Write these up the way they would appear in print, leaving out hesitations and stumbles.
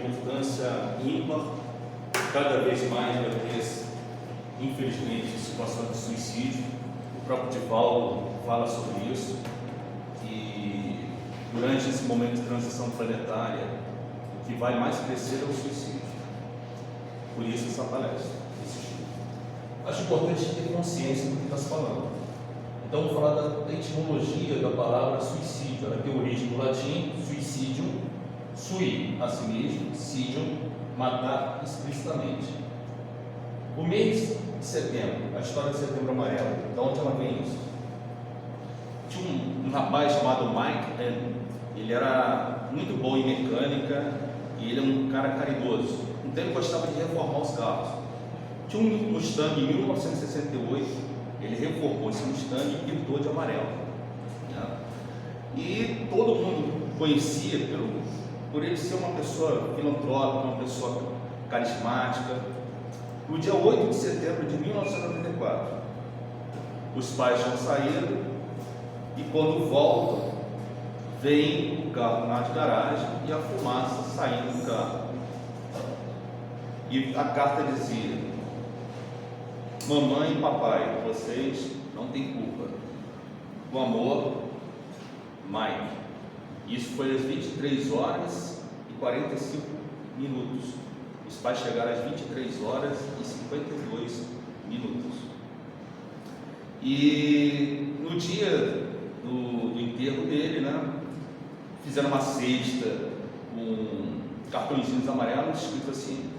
importância ímpar. Cada vez mais vai ter, infelizmente, situações de suicídio. O próprio Divaldo fala sobre isso, que durante esse momento de transição planetária, o que vai mais crescer é o suicídio. Por isso essa palestra, esse estudo. Acho importante ter consciência do que está se falando. Então, vou falar da etimologia da palavra suicídio. Ela tem origem do latim, suicidium, sui, a si mesmo, sidium, matar explicitamente. O mês de setembro, a história de Setembro Amarelo, de onde ela vem isso? Tinha um rapaz chamado Mike, ele era muito bom em mecânica e ele é um cara caridoso, então ele gostava de reformar os carros. Tinha um Mustang em 1968, ele reformou esse Mustang e pintou de amarelo, né? E todo mundo conhecia por ele ser uma pessoa filantrópica, uma pessoa carismática. No dia 8 de setembro de 1994, os pais tinham saído e quando voltam, vem o carro na garagem e a fumaça saindo do carro. E a carta dizia: mamãe e papai, vocês não têm culpa. Com amor, Mike. Isso foi às 23 horas e 45 minutos. Os pais chegaram às 23 horas e 52 minutos. E no dia do enterro dele, né, fizeram uma cesta com cartõezinhos amarelos escrito assim: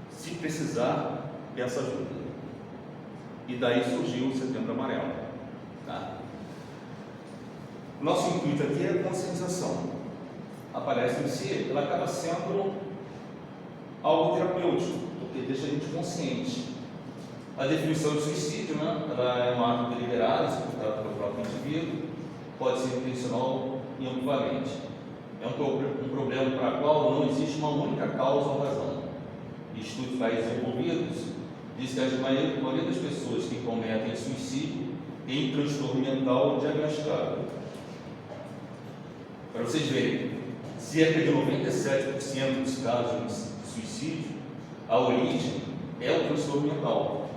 se precisar, peça ajuda. E daí surgiu o Setembro Amarelo, tá? Nosso intuito aqui é a conscientização. A palestra em si, ela acaba sendo algo terapêutico, porque deixa a gente consciente. A definição de suicídio, né, ela é um ato deliberado, executado pelo próprio indivíduo, pode ser intencional e ambivalente. É um problema para o qual não existe uma única causa ou razão. Estudos mais desenvolvidos diz que a maioria das pessoas que cometem suicídio tem transtorno mental diagnosticado. Para vocês verem, cerca de 97% dos casos de suicídio, a origem é o transtorno mental.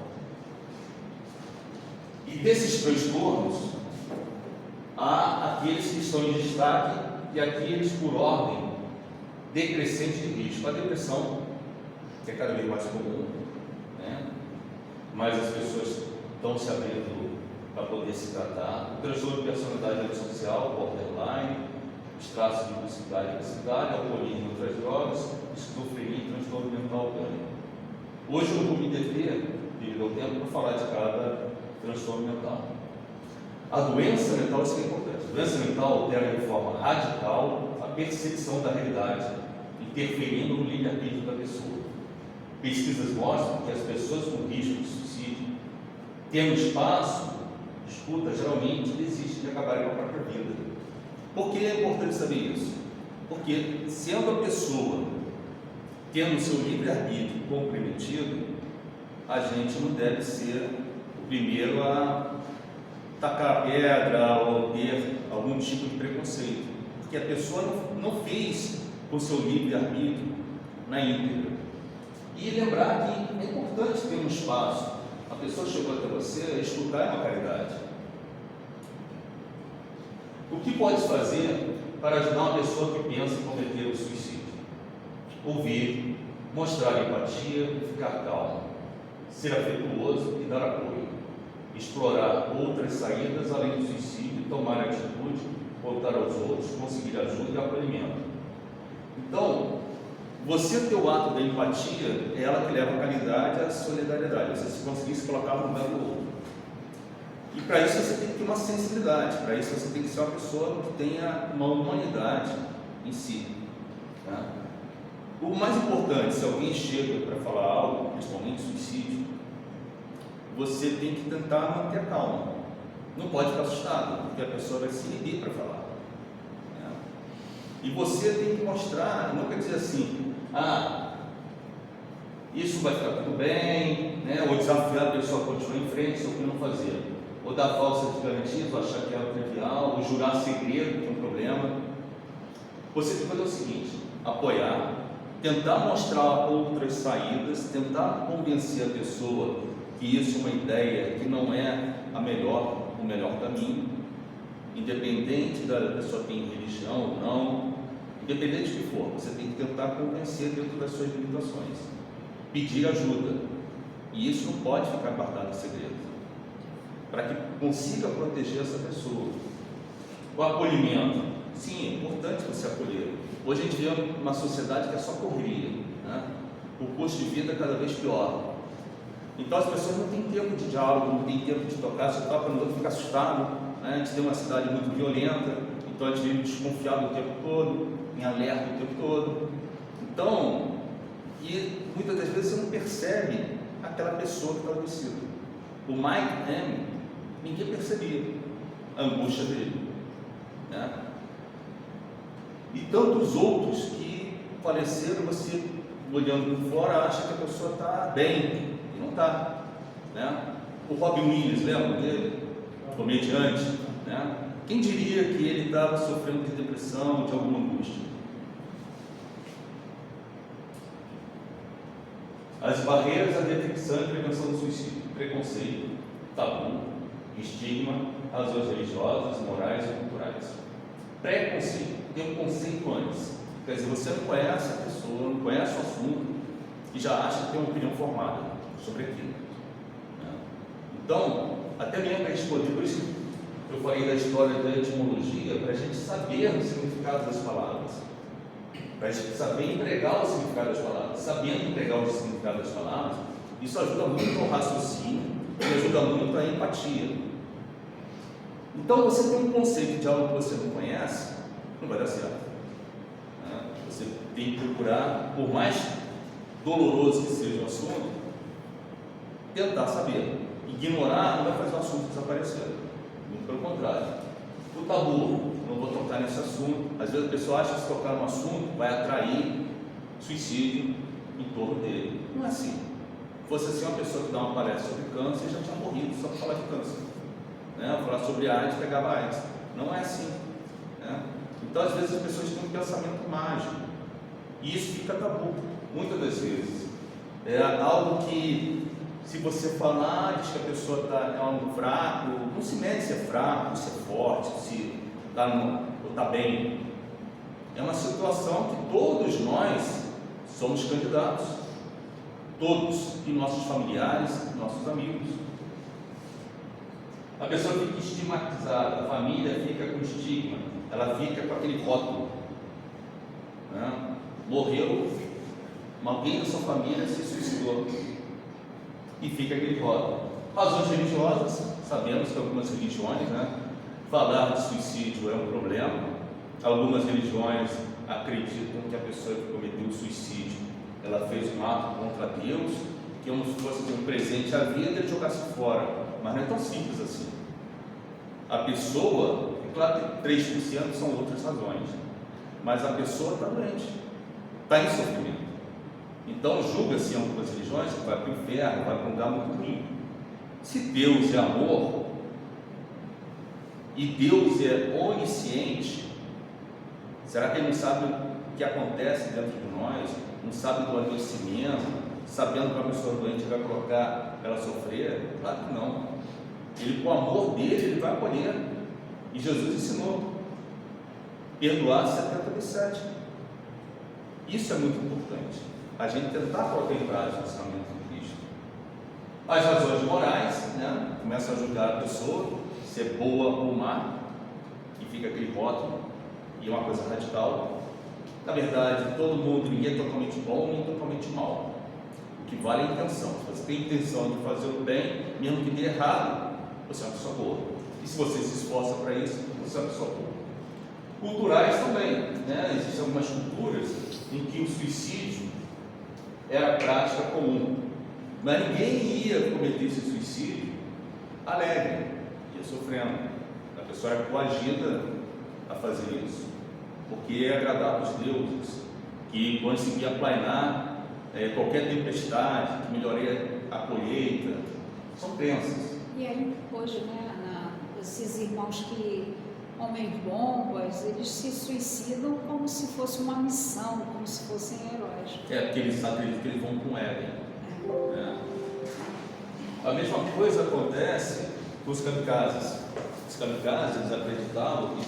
E desses transtornos, há aqueles que estão em destaque e aqueles por ordem decrescente de risco. A depressão, que é cada vez mais comum, né? Mas as pessoas estão se abrindo para poder se tratar. O transtorno de personalidade antissocial, borderline, os traços de impulsividade e agressividade, alcoolismo e outras drogas, esquizofrenia e transtorno mental crônico. Hoje eu não vou me deter, devido ao tempo, para falar de cada transtorno mental. A doença mental, isso é importante. A doença mental altera de forma radical a percepção da realidade, interferindo no livre-arbítrio da pessoa. Pesquisas mostram que as pessoas com risco de suicídio, tendo espaço, disputa, geralmente desistem de acabar com a própria vida. Por que é importante saber isso? Porque, sendo a pessoa tendo o seu livre-arbítrio comprometido, a gente não deve ser o primeiro a tacar a pedra ou ter algum tipo de preconceito, porque a pessoa não fez com o seu livre-arbítrio na íntegra. E lembrar que é importante ter um espaço. A pessoa chegou até você, escutar é uma caridade. O que pode fazer para ajudar uma pessoa que pensa em cometer o suicídio? Ouvir, mostrar empatia e ficar calmo, ser afetuoso e dar apoio, explorar outras saídas além do suicídio, tomar atitude, voltar aos outros, conseguir ajuda e acolhimento. Então, você ter o ato da empatia é ela que leva a caridade e a solidariedade, você se conseguir se colocar no lugar do outro. E para isso você tem que ter uma sensibilidade, para isso você tem que ser uma pessoa que tenha uma humanidade em si, tá? O mais importante, se alguém chega para falar algo, principalmente suicídio, você tem que tentar manter a calma. Não pode ficar assustado, porque a pessoa vai se inibir para falar, né? E você tem que mostrar, não quer dizer assim, isso vai ficar tudo bem, né? Ou desafiar a pessoa a continuar em frente, se o que não fazer. Ou dar falsas garantias, ou achar que é trivial, ou jurar segredo, que é um problema. Você tem que fazer o seguinte: apoiar, tentar mostrar outras saídas, tentar convencer a pessoa que isso é uma ideia que não é o melhor caminho, independente da pessoa ter religião ou não, independente do que for, você tem que tentar convencer dentro das suas limitações, pedir ajuda, e isso não pode ficar guardado em segredo, para que consiga proteger essa pessoa. O acolhimento, sim, é importante você acolher. Hoje a gente vê uma sociedade que é só correria, né? O custo de vida é cada vez pior. Então as pessoas não têm tempo de diálogo, não têm tempo de tocar, se toca no outro fica assustado, né? A gente tem uma cidade muito violenta, então a gente vive desconfiado o tempo todo, em alerta o tempo todo. Então, e muitas das vezes você não percebe aquela pessoa que está adoecida. O Mike M, ninguém percebia a angústia dele, né? E tantos outros que faleceram, você olhando por fora acha que a pessoa está bem, e não está, né? O Robin Williams, lembra dele? Comediante, né? Quem diria que ele estava sofrendo de depressão, de alguma angústia? As barreiras à detecção e prevenção do suicídio: preconceito, tabu, estigma, razões religiosas, morais e culturais. Preconceito, tem um conceito antes, quer dizer, você não conhece a pessoa, não conhece o assunto e já acha que tem uma opinião formada sobre aquilo. Então, até mesmo para responder, por isso eu falei da história da etimologia, para a gente saber o significado das palavras, para a gente saber empregar o significado das palavras. Sabendo empregar o significado das palavras, isso ajuda muito no raciocínio e ajuda muito a empatia. Então, você tem um conceito de algo que você não conhece, não vai dar certo, né? Você tem que procurar, por mais doloroso que seja o assunto, tentar saber. Ignorar não vai fazer o assunto desaparecer, muito pelo contrário. O tabu, não vou tocar nesse assunto. Às vezes a pessoa acha que se tocar no assunto vai atrair suicídio em torno dele. Não é assim. Se fosse assim, uma pessoa que dá uma palestra sobre câncer já tinha morrido só para falar de câncer, né? Falar sobre AIDS, pegava AIDS. Não é assim, né? Então às vezes as pessoas têm um pensamento mágico e isso fica tabu, muitas das vezes. É algo que, se você falar, diz que a pessoa é um fraco, não se mede se é fraco, se é forte, se está bem. É uma situação que todos nós somos candidatos, todos, e nossos familiares, nossos amigos. A pessoa fica estigmatizada, a família fica com estigma, ela fica com aquele rótulo, né? Morreu, alguém da sua família se suicidou, e fica aquele rótulo. Razões religiosas, sabemos que algumas religiões, né, falar de suicídio é um problema. Algumas religiões acreditam que a pessoa que cometeu o suicídio, ela fez um ato contra Deus, que como se fosse um presente à vida e jogasse fora, mas não é tão simples assim. A pessoa, é claro que 3% são outras razões, mas a pessoa está doente, está em sofrimento. Então julga-se em algumas religiões que vai para o inferno, vai para um lugar muito ruim. Se Deus é amor e Deus é onisciente, será que Ele não sabe o que acontece dentro de nós? Não sabe do adoecimento, sabendo que a pessoa doente vai colocar ela sofrer? Claro que não. Ele, com o amor dele, Ele vai acolher. E Jesus ensinou: perdoar 70 vezes 7. Isso é muito importante, a gente tentar colocar em prática o ensinamento de Cristo. As razões morais, né? Começa a julgar a pessoa, se é boa ou má, e fica aquele rótulo, e é uma coisa radical. Na verdade, todo mundo, ninguém é totalmente bom, nem totalmente mal. O que vale é a intenção. Se você tem intenção de fazer o bem, mesmo que dê errado, você é uma pessoa boa. E se você se esforça para isso, você é uma pessoa boa. Culturais também, né? Existem algumas culturas em que o suicídio era prática comum, mas ninguém ia cometer esse suicídio alegre, ia sofrendo. A pessoa era coagida a fazer isso, porque ia agradar os deuses, que conseguia aplanar qualquer tempestade, que melhoraria a colheita. São crenças. E aí hoje, né, esses irmãos que homens-bombas, eles se suicidam como se fosse uma missão, como se fossem heróis. Porque eles acreditam que eles vão com Éden. A mesma coisa acontece com os kamikazes. Os kamikazes, eles acreditavam que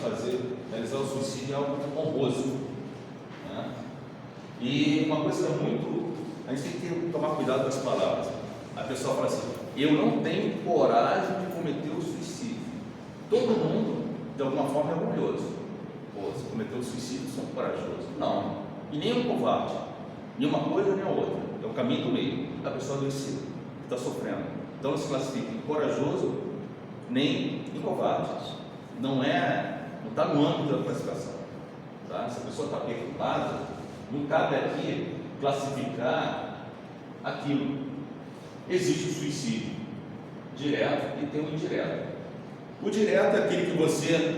realizar o suicídio é algo honroso. E uma coisa a gente tem que tomar cuidado com as palavras. A pessoa fala assim: eu não tenho coragem de cometer o suicídio. Todo mundo, de alguma forma, é orgulhoso. Pô, se cometeu o suicídio, sou corajoso. Não, e nem um covarde. Nem uma coisa nem a outra. É o caminho do meio. A pessoa adoecida, que está sofrendo. Então não se classifica em corajoso nem em covarde. Não está no âmbito da classificação. Tá? Se a pessoa está perturbada, não cabe aqui classificar aquilo. Existe o suicídio direto e tem o indireto. O direto é aquele que você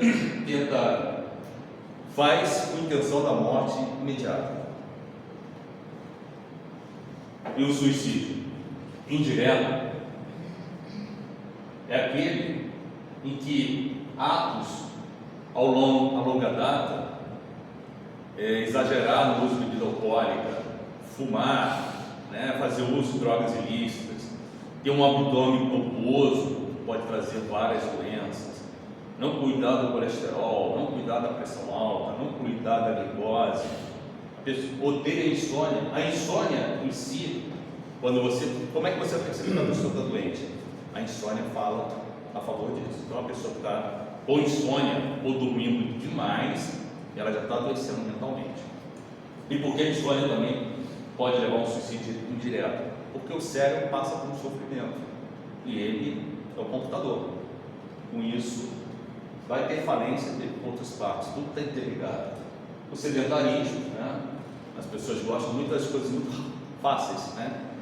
faz com intenção da morte imediata. E o suicídio indireto é aquele em que atos a longa data, exagerar no uso de bebida alcoólica, fumar, fazer uso de drogas ilícitas, ter um abdômen pomposo, pode trazer várias doenças, não cuidar do colesterol, não cuidar da pressão alta, não cuidar da glicose, ou ter a insônia em si. Como é que você percebe que a pessoa está doente? A insônia fala a favor disso. Então a pessoa que está ou insônia ou dormindo demais, ela já está adoecendo mentalmente. E por que a insônia também pode levar a um suicídio indireto? Porque o cérebro passa por um sofrimento e ele é o computador. Com isso vai ter falência de outras partes, tudo está interligado. O sedentarismo, as pessoas gostam muito das coisas muito fáceis,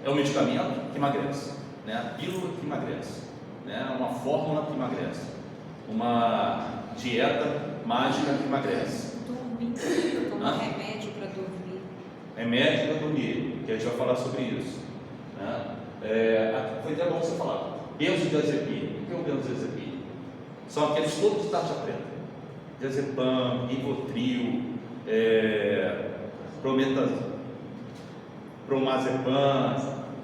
é um medicamento que emagrece, a pílula que emagrece, uma fórmula que emagrece, uma dieta mágica que emagrece. Dormir, tomar remédio para dormir. Remédio para dormir, que a gente vai falar sobre isso. Foi até bom você falar. Benzodiazepina. O que é o benzodiazepina? São aqueles todos de tarja preta. Diazepam, Rivotril, Promazepam,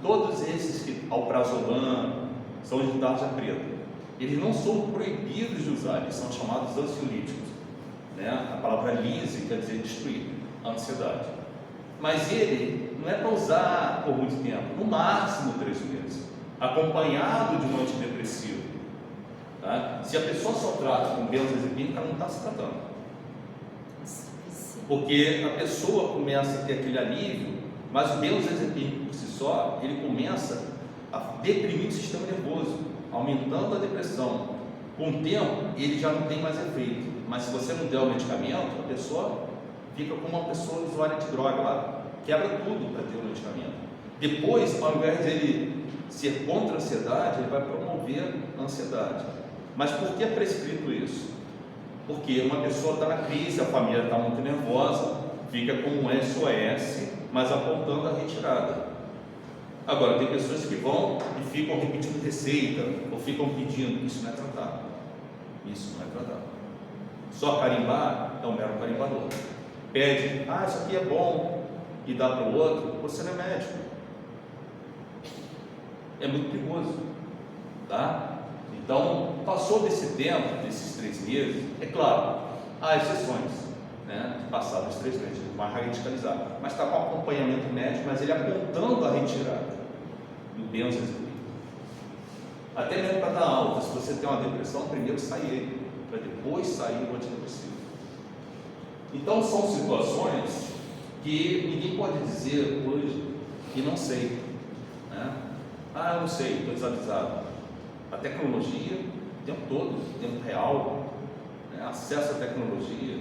todos esses alprazolam são de tarja preta. Eles não são proibidos de usar, eles são chamados ansiolíticos. A palavra lise quer dizer destruir, a ansiedade. Mas ele não é para usar por muito tempo, no máximo 3 meses, acompanhado de um antidepressivo. Se a pessoa só trata com benzodiazepina, ela não está se tratando. Porque a pessoa começa a ter aquele alívio, mas o benzodiazepina por si só, ele começa a deprimir o sistema nervoso, aumentando a depressão. Com o tempo, ele já não tem mais efeito. Mas se você não der o medicamento, a pessoa fica como uma pessoa usuária de droga lá, quebra tudo para ter o medicamento. Depois, ao invés de ele ser contra a ansiedade, ele vai promover a ansiedade. Mas por que é prescrito isso? Porque uma pessoa está na crise, a família está muito nervosa, fica com um SOS, mas apontando a retirada. Agora, tem pessoas que vão e ficam repetindo receita, ou ficam pedindo. Isso não é tratado. Isso não é tratado. Só carimbar é um mero carimbador. Pede, isso aqui é bom, e dá para o outro, você não é médico. É muito perigoso. Então, passou desse tempo, desses 3 meses, é claro, há exceções, passados os 3 meses, ele vai radicalizar, mas está com acompanhamento médico, mas ele apontando a retirada do benzodiazepina. Até mesmo para dar alta, se você tem uma depressão, primeiro sai ele, para depois sair o antidepressivo. Então são situações que ninguém pode dizer hoje que não sei, eu não sei, estou desavisado. A tecnologia, o tempo todo, o tempo real, acesso à tecnologia,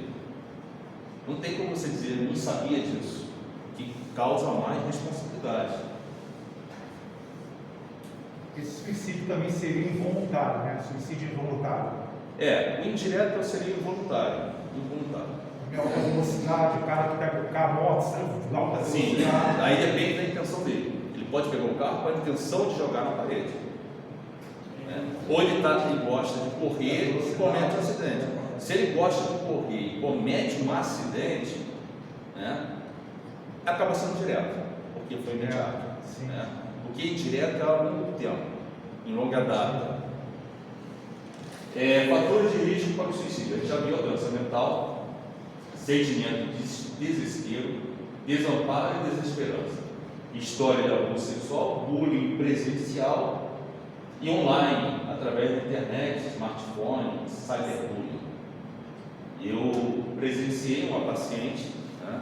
não tem como você dizer, não sabia disso, que causa mais responsabilidade. Esse suicídio também seria involuntário, suicídio involuntário. O indireto seria involuntário. Em alta velocidade, o cara que pega o carro morto, em alta velocidade. Sim, aí depende da intenção dele. Ele pode pegar o carro com a intenção de jogar na parede. Ou ele gosta de correr e comete um acidente. se ele gosta de correr e comete um acidente, né, acaba sendo direto, porque foi imediato. Sim. Né? O que é indireto é ao longo do tempo, em longa data. Fatores de risco para o suicídio. A gente já viu a doença mental, sentimento de desespero, desamparo e desesperança. História de abuso sexual, bullying presencial e online, através da internet, smartphone, cyberbullying. Eu presenciei uma paciente, né,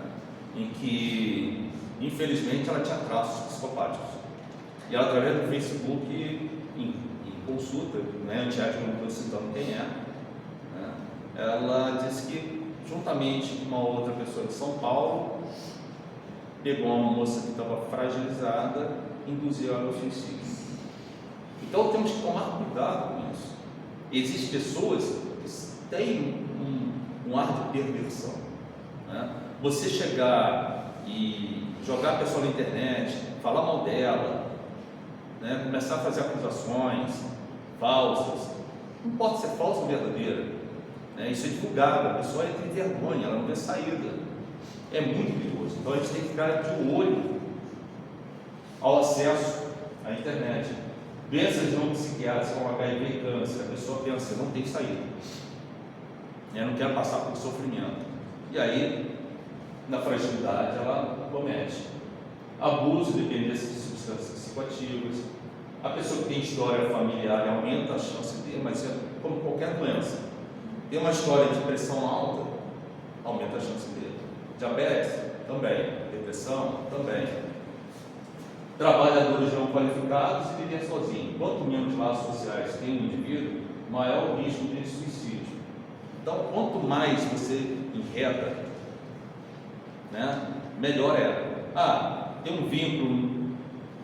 em que, infelizmente, ela tinha traços psicopáticos. E ela, através do Facebook, em consulta, né, antiético, não estou citando quem é, né, ela disse que, juntamente com uma outra pessoa de São Paulo, pegou uma moça que estava fragilizada e induziu ela ao suicídio. Então temos que tomar cuidado com isso. Existem pessoas que têm um ar de perversão, né? Você chegar e jogar a pessoa na internet, falar mal dela, né? Começar a fazer acusações falsas, não pode ser falsa ou verdadeira, né? Isso é divulgado, a pessoa entra em vergonha, ela não vê saída, é muito perigoso. Então a gente tem que ficar de olho ao acesso à internet. Doenças não psiquiátricas como HIV e câncer, a pessoa pensa, não tem saída, eu não quero passar por sofrimento, e aí na fragilidade ela comete abuso, dependência de substâncias psicoativas. A pessoa que tem história familiar aumenta a chance de ter, mas é como qualquer doença, tem uma história de pressão alta, aumenta a chance de ter. Diabetes também, depressão também. Trabalhadores não qualificados e viver sozinhos. Quanto menos laços sociais tem um indivíduo, maior o risco de suicídio. Então, quanto mais você enreda, né, melhor é. Tem um vínculo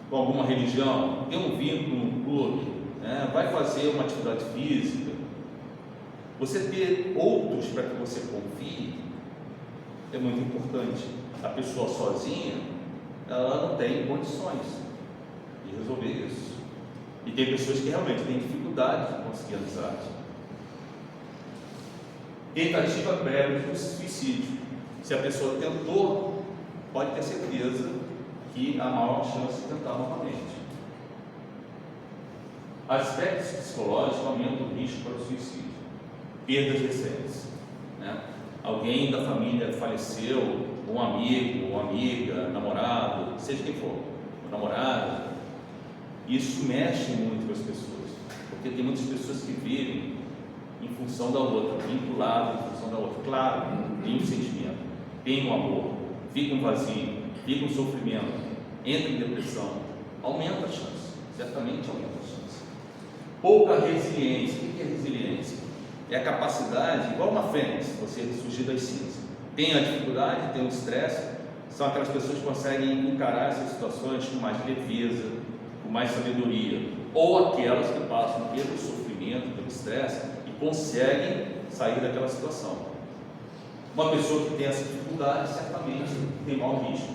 com alguma religião, tem um vínculo num clube, né, vai fazer uma atividade física. Você ter outros para que você confie é muito importante. A pessoa sozinha, ela não tem condições de resolver isso. E tem pessoas que realmente têm dificuldade de conseguir amizade. Tentativa prévia de suicídio. Se a pessoa tentou, pode ter certeza que há maior chance de tentar novamente. Aspectos psicológicos aumentam o risco para o suicídio. Perdas recentes, né? Alguém da família faleceu, um amigo, uma amiga, namorado, seja quem for, namorada. Isso mexe muito com as pessoas, porque tem muitas pessoas que vivem em função da outra, vinculadas em função da outra. Claro, tem um sentimento, tem um amor, fica um vazio, fica um sofrimento, entra em depressão, aumenta a chance, certamente aumenta a chance. Pouca resiliência. O que é resiliência? É a capacidade, igual uma fênix, você ressurgir das cinzas. Tem a dificuldade, tem o estresse, são aquelas pessoas que conseguem encarar essas situações com mais leveza, com mais sabedoria, ou aquelas que passam pelo sofrimento, pelo estresse e conseguem sair daquela situação. Uma pessoa que tem essa dificuldade certamente tem maior risco,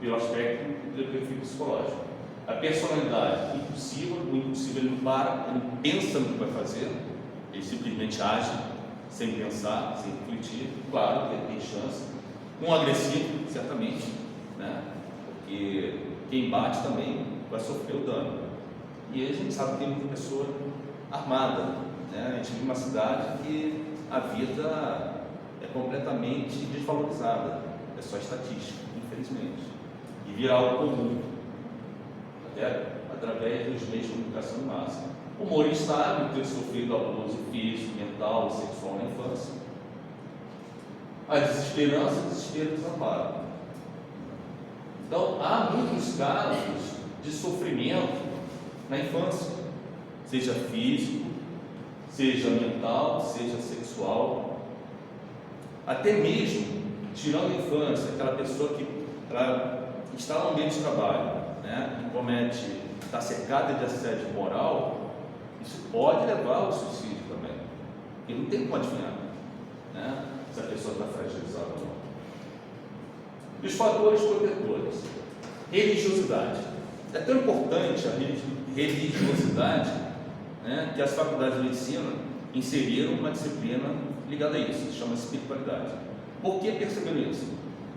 pelo aspecto do perfil psicológico. A personalidade impulsiva, o impulsivo ele não para, ele não pensa no que vai fazer, ele simplesmente age sem pensar, sem refletir. Claro que ele tem chance. Um agressivo, certamente, né? Porque quem bate também vai sofrer o dano. E aí a gente sabe que tem muita pessoa armada, né? A gente vive uma cidade que a vida é completamente desvalorizada, é só estatística, infelizmente, e vira algo comum, até através dos meios de comunicação em massa. Humor instável, ter sofrido abuso físico, mental, sexual na infância. A desesperança, desespero, desamparo. Então, há muitos casos de sofrimento na infância, seja físico, seja mental, seja sexual. Até mesmo, tirando a infância, aquela pessoa que está no ambiente de trabalho, né, e comete, está cercada de assédio moral, isso pode levar ao suicídio também, porque não tem como adivinhar, né, se a pessoa está fragilizada ou não. E os fatores protetores. Religiosidade. É tão importante a religiosidade, né, que as faculdades de medicina inseriram uma disciplina ligado a isso, chama espiritualidade. Por que perceberam isso?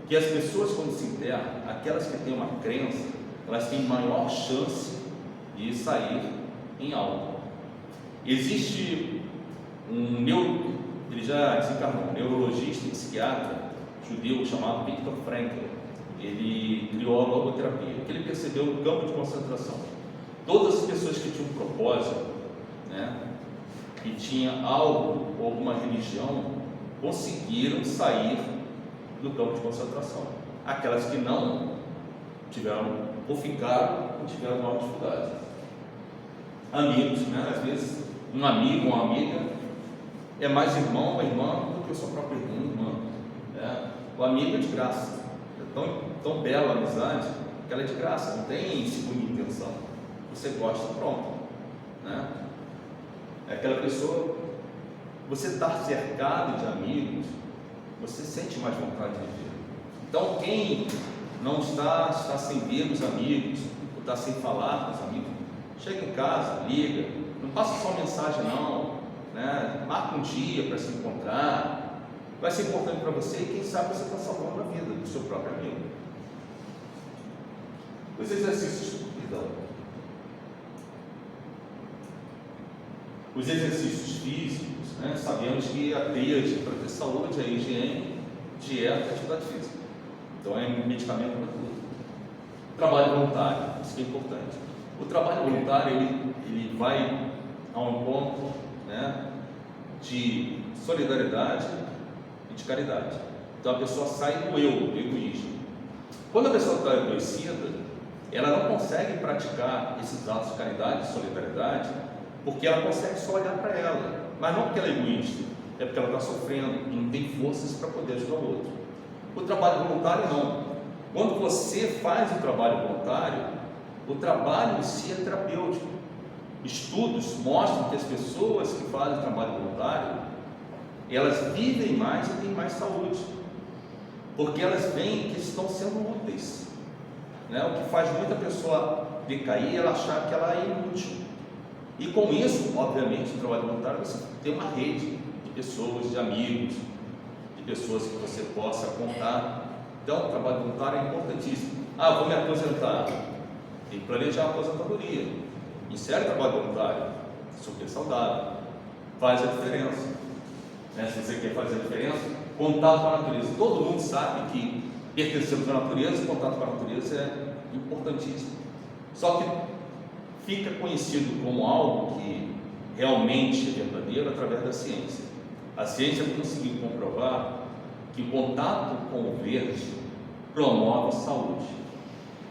Que as pessoas, quando se enterram, aquelas que têm uma crença, elas têm maior chance de sair em alta. Existe ele já desencarnou, um neurologista e psiquiatra judeu chamado Viktor Frankl. Ele criou a logoterapia, que ele percebeu no campo de concentração. Todas as pessoas que tinham um propósito, né, que tinha algo ou alguma religião, conseguiram sair do campo de concentração. Aquelas que não tiveram, ou ficaram, ou tiveram maior dificuldade. Amigos, né? Às vezes um amigo, uma amiga é mais irmão ou irmã do que o seu próprio irmão, irmã. Né? O amigo é de graça. É tão bela a amizade que ela é de graça, não tem segunda intenção. Você gosta, pronto. Né? É aquela pessoa, você está cercado de amigos, você sente mais vontade de viver. Então, quem não está sem ver os amigos, ou está sem falar com os amigos, chega em casa, liga, não passa só mensagem não, né? Marca um dia para se encontrar, vai ser importante para você e quem sabe você está salvando a vida do seu próprio amigo. Os exercícios, os exercícios físicos, né? Sabemos que a tríade para ter saúde é higiene, dieta e atividade física. Então é medicamento para tudo. Trabalho voluntário, isso que é importante. O trabalho voluntário ele vai ao encontro, né, de solidariedade e de caridade. Então a pessoa sai do eu, do egoísmo. Quando a pessoa está adoecida, ela não consegue praticar esses atos de caridade e solidariedade porque ela consegue só olhar para ela, mas não porque ela é egoísta, é porque ela está sofrendo e não tem forças para poder ajudar o outro. O trabalho voluntário não. Quando você faz o trabalho voluntário, o trabalho em si é terapêutico. Estudos mostram que as pessoas que fazem trabalho voluntário, elas vivem mais e têm mais saúde, porque elas veem que estão sendo úteis, né? O que faz muita pessoa decair é ela achar que ela é inútil. E com isso, obviamente, no trabalho voluntário você tem uma rede de pessoas, de amigos, de pessoas que você possa contar. Então, o trabalho voluntário é importantíssimo. Vou me aposentar. Tem que planejar a aposentadoria. Insere trabalho voluntário, super saudável, faz a diferença. Né? Se você quer fazer a diferença, contato com a natureza. Todo mundo sabe que pertencemos à natureza, contato com a natureza é importantíssimo. Só que fica conhecido como algo que realmente é verdadeiro através da ciência. A ciência conseguiu comprovar que o contato com o verde promove saúde.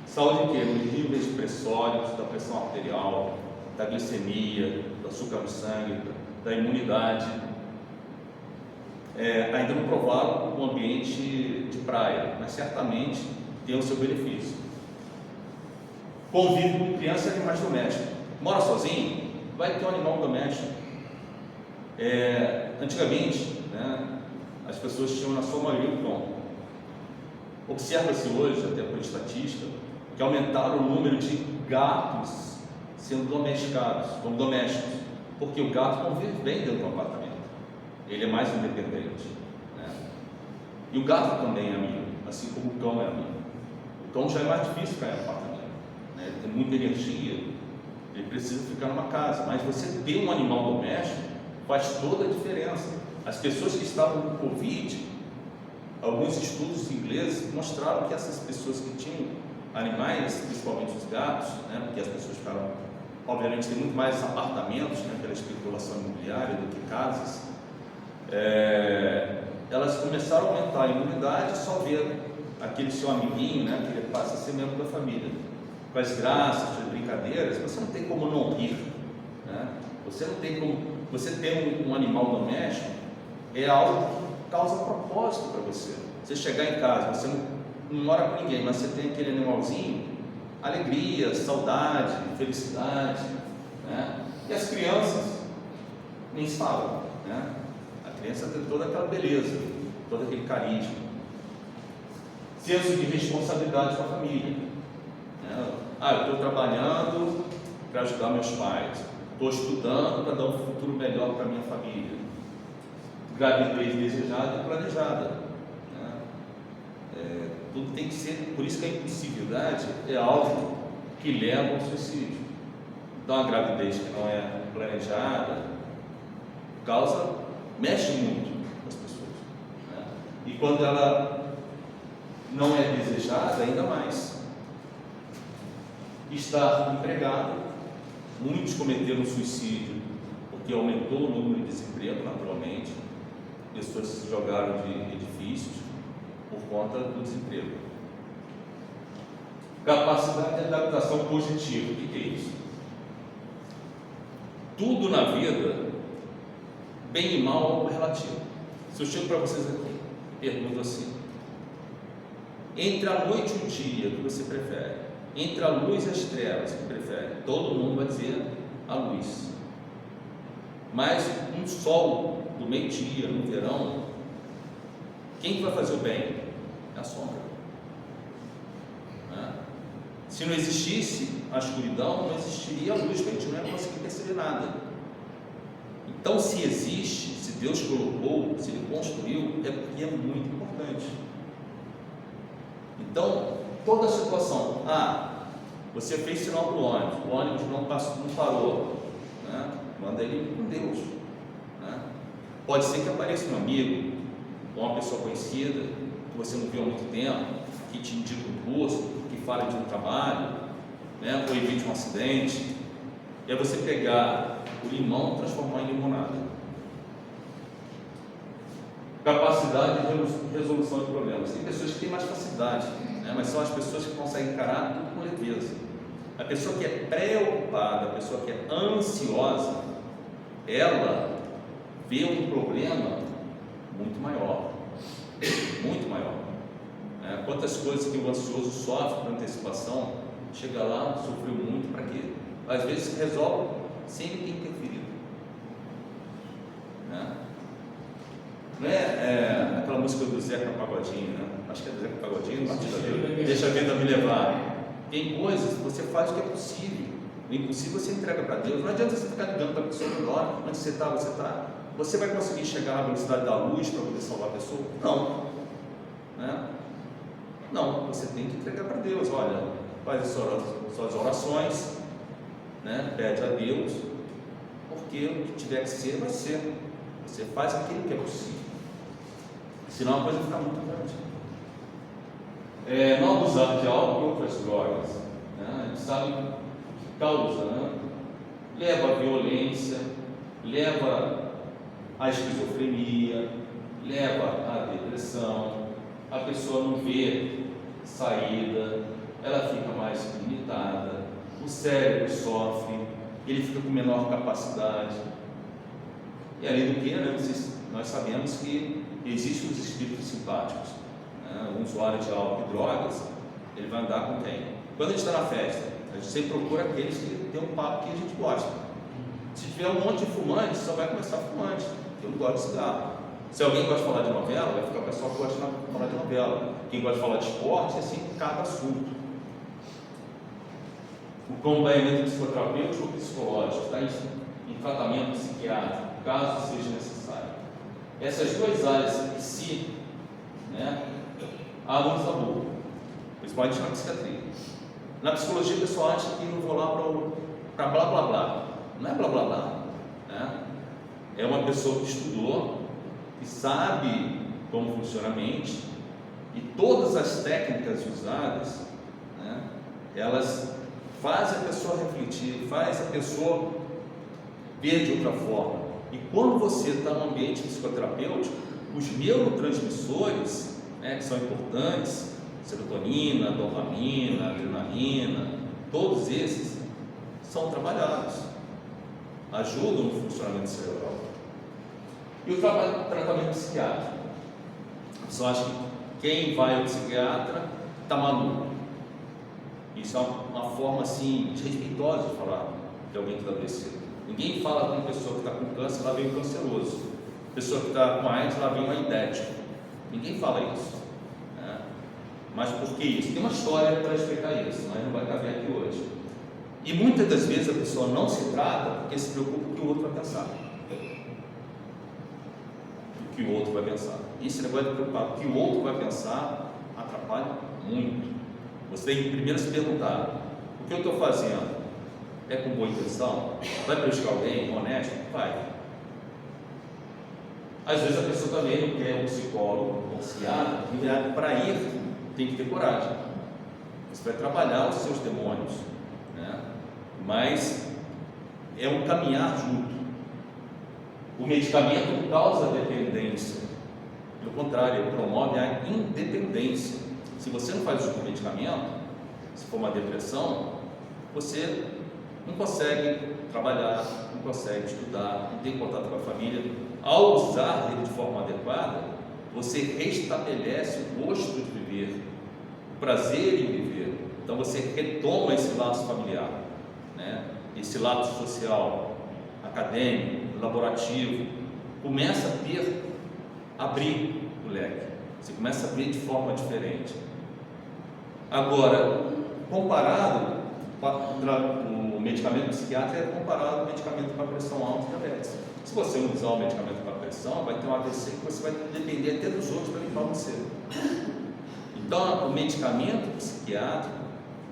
Saúde que nos níveis pressóricos, da pressão arterial, da glicemia, do açúcar no sangue, da imunidade. Ainda não provaram o ambiente de praia, mas certamente tem o seu benefício. Convive com criança e animais domésticos. Mora sozinho? Vai ter um animal doméstico. Antigamente, né, as pessoas tinham na sua maioria o cão. Observa-se hoje, até por estatística, que aumentaram o número de gatos sendo domesticados, como domésticos, porque o gato convive bem dentro do apartamento, ele é mais independente, né? E o gato também é amigo, assim como o cão é amigo. O cão já é mais difícil ficar em apartamento, né? Ele tem muita energia, ele precisa ficar numa casa, mas você ter um animal doméstico faz toda a diferença. As pessoas que estavam com Covid, alguns estudos ingleses mostraram que essas pessoas que tinham animais, principalmente os gatos, né, porque as pessoas ficaram, obviamente tem muito mais apartamentos, né, pela especulação imobiliária do que casas, elas começaram a aumentar a imunidade só ver aquele seu amiguinho, né, que ele passa a ser membro da família, com as graças, as brincadeiras. Você não tem como não rir, né? Você não tem como, você ter um animal doméstico é algo que causa propósito para você. Você chegar em casa, você não mora com ninguém, mas você tem aquele animalzinho, alegria, saudade, felicidade, né? E as crianças nem se falam, né? A criança tem toda aquela beleza, todo aquele carisma, senso de responsabilidade com a família, né? Eu estou trabalhando para ajudar meus pais, estou estudando para dar um futuro melhor para minha família. gravidez desejada e planejada. Né? Tudo tem que ser, por isso que a impulsividade é algo que leva ao suicídio. Então a gravidez que não é planejada mexe muito com as pessoas. Né? E quando ela não é desejada, ainda mais. Estar empregado, muitos cometeram suicídio porque aumentou o número de desemprego naturalmente, pessoas se jogaram de edifícios por conta do desemprego. Capacidade de adaptação positiva, o que é isso? Tudo na vida, bem e mal, é algo relativo. Se eu chego para vocês aqui, pergunto assim: entre a noite e o dia, o que você prefere? Entre a luz e as trevas, o que prefere? Todo mundo vai dizer a luz. Mas um sol do meio-dia, no verão, quem vai fazer o bem? É a sombra. Né? Se não existisse a escuridão, não existiria a luz, porque a gente não ia conseguir perceber nada. Então, se existe, se Deus colocou, se Ele construiu, é porque é muito importante. Então, toda a situação, você fez sinal para o ônibus não parou, né? Manda ele com Deus. Né? Pode ser que apareça um amigo, ou uma pessoa conhecida, que você não viu há muito tempo, que te indica um curso, que fala de um trabalho, né? Ou evite um acidente. E é você pegar o limão e transformar em limonada. Capacidade de resolução de problemas. Tem pessoas que têm mais facilidade, né? Mas são as pessoas que conseguem encarar tudo com leveza. A pessoa que é preocupada, a pessoa que é ansiosa, ela vê um problema muito maior. Muito maior. Quantas coisas que o ansioso sofre por antecipação, chega lá, sofreu muito, para quê? Às vezes resolve sem ninguém interferir. Não é aquela música do Zeca Pagodinho, né? Acho que é do Zeca Pagodinho, deixa a vida me levar. Tem coisas que você faz o que é possível. O impossível você entrega para Deus. Não adianta você ficar ligando para a pessoa toda hora, onde você está. Você vai conseguir chegar na velocidade da luz para poder salvar a pessoa? Não. Né? Não, você tem que entregar para Deus. Olha, faz as suas orações, né? Pede a Deus, porque o que tiver que ser, vai ser. Você faz aquilo que é possível. Senão a coisa fica muito grande. Não abusar de álcool e outras drogas, né? A gente sabe o que causa, né? Leva à violência, leva à esquizofrenia, leva à depressão, a pessoa não vê saída, ela fica mais limitada, o cérebro sofre, ele fica com menor capacidade. E além do que, né, nós sabemos que existem os espíritos simpáticos. Um usuário de álcool e drogas, ele vai andar com quem? Quando a gente está na festa, a gente sempre procura aqueles que tem um papo que a gente gosta. Se tiver um monte de fumante, só vai começar fumante. Eu não gosto de cigarro. Se alguém gosta de falar de novela, vai ficar o pessoal que gosta de falar de novela. Quem gosta de falar de esporte, assim, cada assunto. O acompanhamento psicoterapêutico ou psicológico está em tratamento psiquiátrico, caso seja necessário. Essas duas áreas em si, né, alunos da boca, principalmente na psiquiatria. Na psicologia, o pessoal acha que não vou lá para blá blá blá. Não é blá blá blá, né? É uma pessoa que estudou, que sabe como funciona a mente, e todas as técnicas usadas, né, elas fazem a pessoa refletir, faz a pessoa ver de outra forma. E quando você está no ambiente psicoterapêutico, os neurotransmissores, né, que são importantes, serotonina, dopamina, adrenalina, todos esses são trabalhados, ajudam no funcionamento cerebral. E o tratamento psiquiátrico? A pessoa acha que quem vai ao psiquiatra está maluco. Isso é uma forma assim desrespeitosa de falar de alguém que está adoecido. Ninguém fala com uma pessoa que está com câncer, lá vem o canceroso. Pessoa que está com AIDS, lá vem o aidético. Ninguém fala isso, né? Mas por que isso? Tem uma história para explicar isso, mas não vai caber aqui hoje. E muitas das vezes a pessoa não se trata porque se preocupa com o que o outro vai pensar. o que o outro vai pensar. Esse negócio de preocupar o que o outro vai pensar atrapalha muito. Você tem que primeiro se perguntar: o que eu estou fazendo é com boa intenção? Vai prejudicar alguém? Honesto? Vai. Às vezes a pessoa também não quer um psicólogo ou psiquiatra, e para ir tem que ter coragem. Você vai trabalhar os seus demônios, né? Mas é um caminhar junto. O medicamento não causa dependência, pelo contrário, ele promove a independência. Se você não faz uso do medicamento, se for uma depressão, você não consegue trabalhar, não consegue estudar, não tem contato com a família. Ao usar ele de forma adequada, você restabelece o gosto de viver, o prazer em viver. Então você retoma esse laço familiar, né? Esse laço social, acadêmico, laborativo, começa a abrir o leque, você começa a ver de forma diferente. Agora, comparado, o medicamento psiquiátrico é comparado ao medicamento para pressão alta e diabetes. Se você não usar o medicamento para pressão, vai ter um AVC que você vai depender até dos outros para limpar você. Então, o medicamento psiquiátrico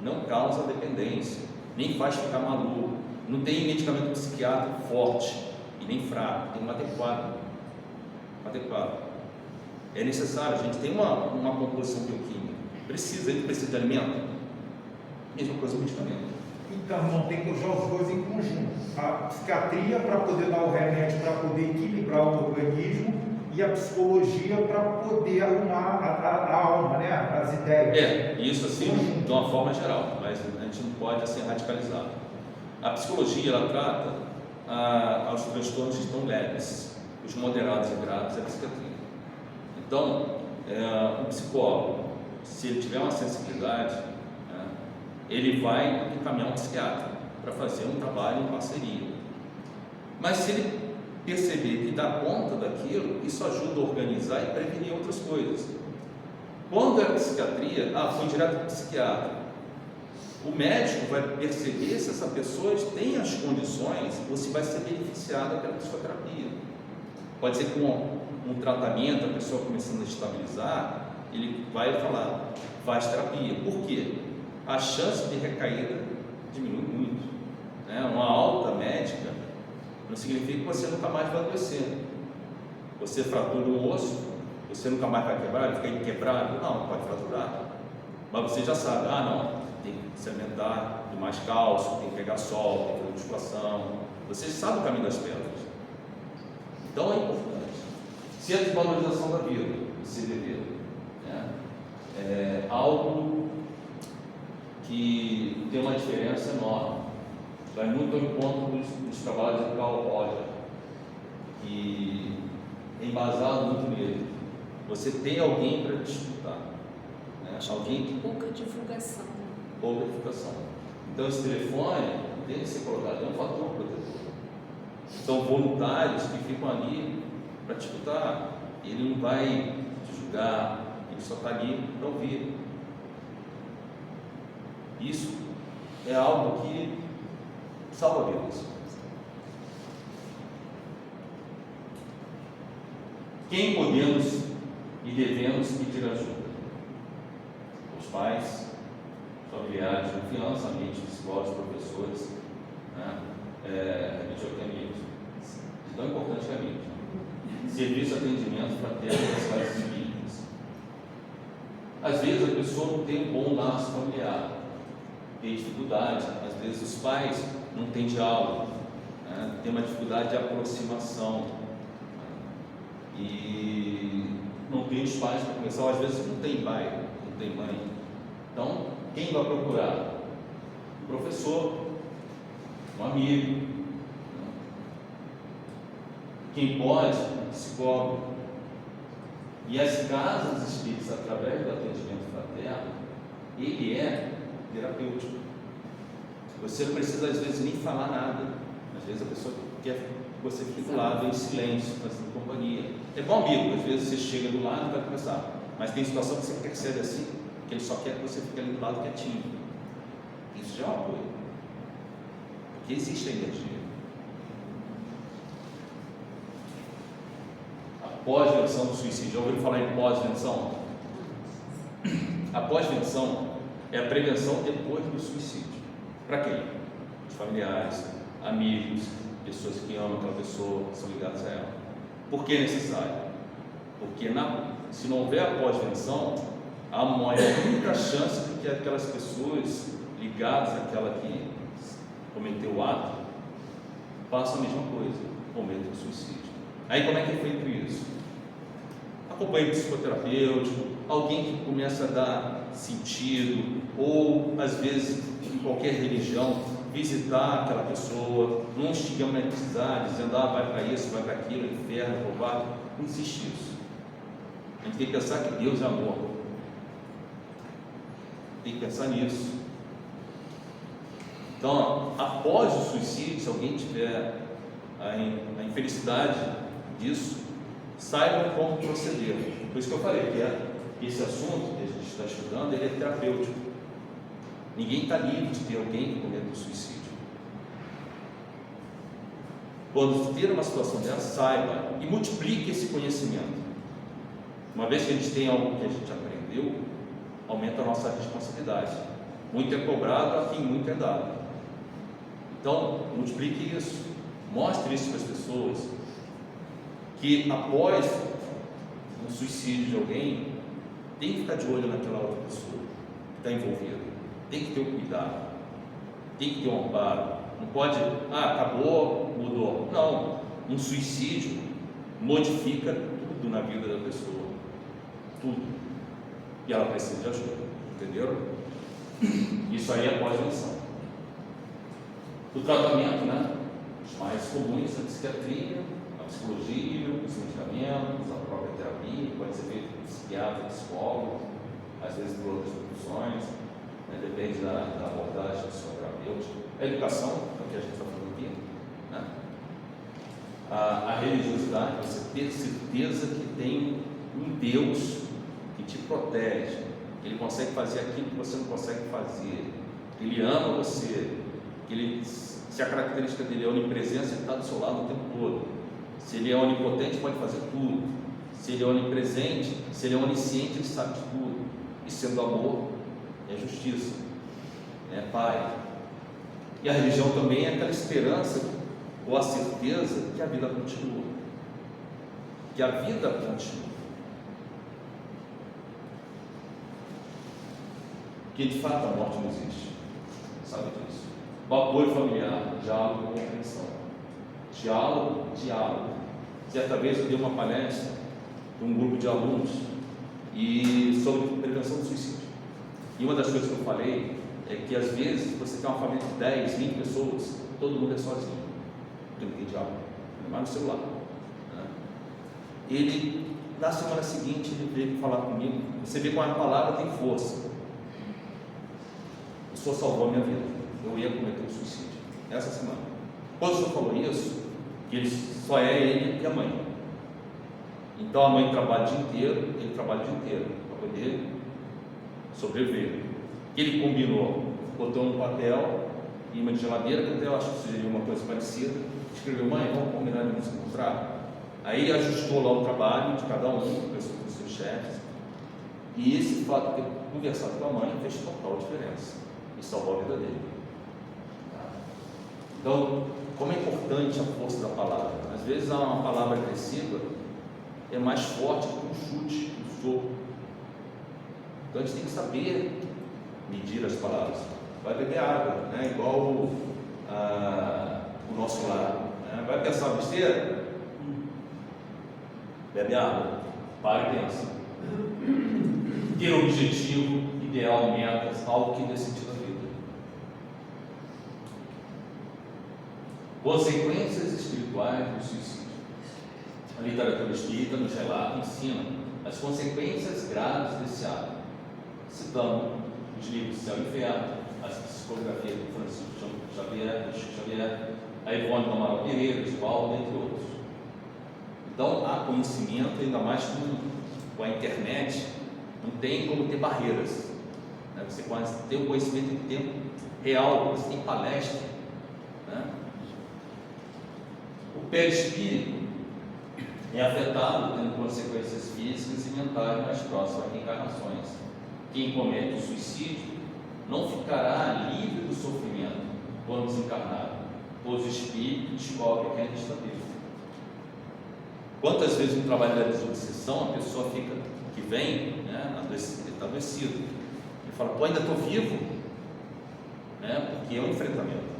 não causa dependência, nem faz ficar maluco. Não tem medicamento psiquiátrico forte e nem fraco, tem um adequado. É necessário, a gente tem uma composição bioquímica. A gente precisa de alimento. Mesma coisa com medicamento. Então, irmão, tem que usar os dois em conjunto. A psiquiatria para poder dar o remédio, para poder equilibrar o organismo, e a psicologia para poder arrumar a alma, né? As ideias. Isso assim, de uma forma geral, mas a gente não pode assim radicalizar. A psicologia, ela trata os transtornos que estão leves, os moderados e graves é a psiquiatria. Então, um psicólogo, se ele tiver uma sensibilidade, ele vai encaminhar um psiquiatra para fazer um trabalho em parceria. Mas se ele perceber que dá conta daquilo, isso ajuda a organizar e prevenir outras coisas. Quando é psiquiatria, foi direto para o psiquiatra. O médico vai perceber se essa pessoa tem as condições ou se vai ser beneficiada pela psicoterapia. Pode ser com um tratamento, a pessoa começando a estabilizar, ele vai falar, faz terapia. Por quê? A chance de recaída diminui muito, né? Uma alta médica não significa que você nunca mais vai adoecer. Você fratura um osso, você nunca mais vai quebrar, ele fica quebrado? Não, pode fraturar. Mas você já sabe, não, tem que se alimentar de mais cálcio, tem que pegar sol, tem que fazer musculação. Você sabe o caminho das pedras. Então é importante. Se a desvalorização da vida, o CDV, né? É algo que tem uma diferença enorme, vai muito ao encontro dos trabalhos de Carl Roger, que é embasado muito nele. Você tem alguém para disputar, né? Alguém que pouca divulgação. Pouca divulgação. Então esse telefone tem que ser colocado, é um fator protetor. São voluntários que ficam ali para disputar. Ele não vai te julgar, ele só está ali para ouvir. Isso é algo que salva vidas. Quem podemos e devemos pedir ajuda? Os pais, familiares, confiança, amigos, psicólogos, professores, né? Amigos. Tão importante que amigos. Serviço de atendimento para ter as classes espíritas. Às vezes a pessoa não tem um bom laço familiar, tem dificuldade, às vezes os pais não têm diálogo, né? Tem uma dificuldade de aproximação, e não tem os pais para começar, às vezes não tem pai, não tem mãe. Então, quem vai procurar? O professor, um amigo, né? Quem pode, um psicólogo. E as casas espíritas, através do atendimento fraterno, ele é terapêutico. Você não precisa às vezes nem falar nada. Às vezes a pessoa quer que você fique do lado em silêncio, fazendo companhia. É bom amigo, às vezes você chega do lado e vai conversar, mas tem situação que você percebe assim, que ele só quer que você fique ali do lado quietinho. Isso já é um apoio, porque existe a energia. pós-venção do suicídio. Já ouviram falar em pós-venção? A pós-venção é a prevenção depois do suicídio. Para quem? Os familiares, amigos, pessoas que amam aquela pessoa, que são ligadas a ela. Por que é necessário? Porque se não houver a pós-venção, há muita chance de que aquelas pessoas ligadas àquela que cometeu o ato façam a mesma coisa, cometam o suicídio. Aí como é que é feito isso? Acompanho psicoterapêutico, alguém que começa a dar sentido, ou às vezes em qualquer religião, visitar aquela pessoa, não estigmatizar, dizendo, vai para isso, vai para aquilo, inferno, roubado. Não existe isso. A gente tem que pensar que Deus é amor. Tem que pensar nisso. Então, após o suicídio, se alguém tiver a infelicidade disso, saibam como proceder. Por isso que eu falei que esse assunto que a gente está estudando, ele é terapêutico. Ninguém está livre de ter alguém que cometa um suicídio. Quando ter uma situação dessa, saiba e multiplique esse conhecimento. Uma vez que a gente tem algo que a gente aprendeu, aumenta a nossa responsabilidade. Muito é cobrado, a fim muito é dado. Então, multiplique isso, mostre isso para as pessoas, que após um suicídio de alguém, tem que ficar de olho naquela outra pessoa que está envolvida, tem que ter um cuidado, tem que ter um amparo. Não pode, acabou, mudou. Não, um suicídio modifica tudo na vida da pessoa, tudo, e ela precisa de ajuda, entenderam? Isso aí é pós-venção. O tratamento, os mais comuns, a psiquiatria, a psicologia, os medicamentos, a própria terapia, pode ser feito por psiquiatra, psicólogo, às vezes por outras profissões, depende da abordagem psicoterapêutica. A educação, é o que a gente está falando aqui, a religiosidade, você ter certeza que tem um Deus que te protege, que Ele consegue fazer aquilo que você não consegue fazer, que Ele ama você, que se a característica dele é onipresença, Ele está do seu lado o tempo todo. Se Ele é onipotente, pode fazer tudo. Se Ele é onipresente, se Ele é onisciente, Ele sabe de tudo. E sendo amor, é justiça, é Pai. E a religião também é aquela esperança ou a certeza que a vida continua, que a vida continua, que de fato a morte não existe, sabe disso. O apoio familiar, diálogo e compreensão. Diálogo. Certa vez eu dei uma palestra para um grupo de alunos sobre prevenção do suicídio. E uma das coisas que eu falei é que às vezes você tem uma família de 10, 20 pessoas, todo mundo é sozinho, porque não tem diálogo, não é no celular. Ele, na semana seguinte, ele veio falar comigo. Você vê como a palavra tem força. O Senhor salvou a minha vida. Eu ia cometer um suicídio essa semana. Quando o Senhor falou isso, que só é ele e a mãe. Então a mãe trabalha o dia inteiro, ele trabalha o dia inteiro para poder sobreviver. Ele combinou, botou um papel e imã de geladeira, que até eu acho que seria uma coisa parecida. Escreveu: mãe, vamos combinar de nos encontrar. Aí ajustou lá o trabalho de cada um, conversou com os seus chefes. E esse fato de ter conversado com a mãe fez total diferença e salvou a vida dele. Então, como é importante a força da palavra. Às vezes uma palavra agressiva é mais forte que um chute, um soco. Então a gente tem que saber medir as palavras. Vai beber água, igual o nosso lar. Vai pensar besteira? Bebe água, para e pensa. Ter objetivo, ideal, metas, algo que dê sentido à vida. Consequências espirituais do suicídio. A literatura espírita nos relata e ensina as consequências graves desse ato, citando os livros Céu e Inferno, as psicografias do Francisco Xavier, a Ivone do Amaral Pereira, de Paulo, entre outros. Então, há conhecimento, ainda mais com a internet, não tem como ter barreiras. Você pode ter o conhecimento em tempo real, você tem palestra. O perispírito é afetado, tendo consequências físicas e mentais nas próximas reencarnações. Quem comete o suicídio não ficará livre do sofrimento quando desencarnado, pois o espírito descobre que ainda está vivo. Quantas vezes no trabalho da desobsessão a pessoa fica, que vem, né, está adoecido, ele fala, pô, ainda estou vivo, né, porque é um enfrentamento.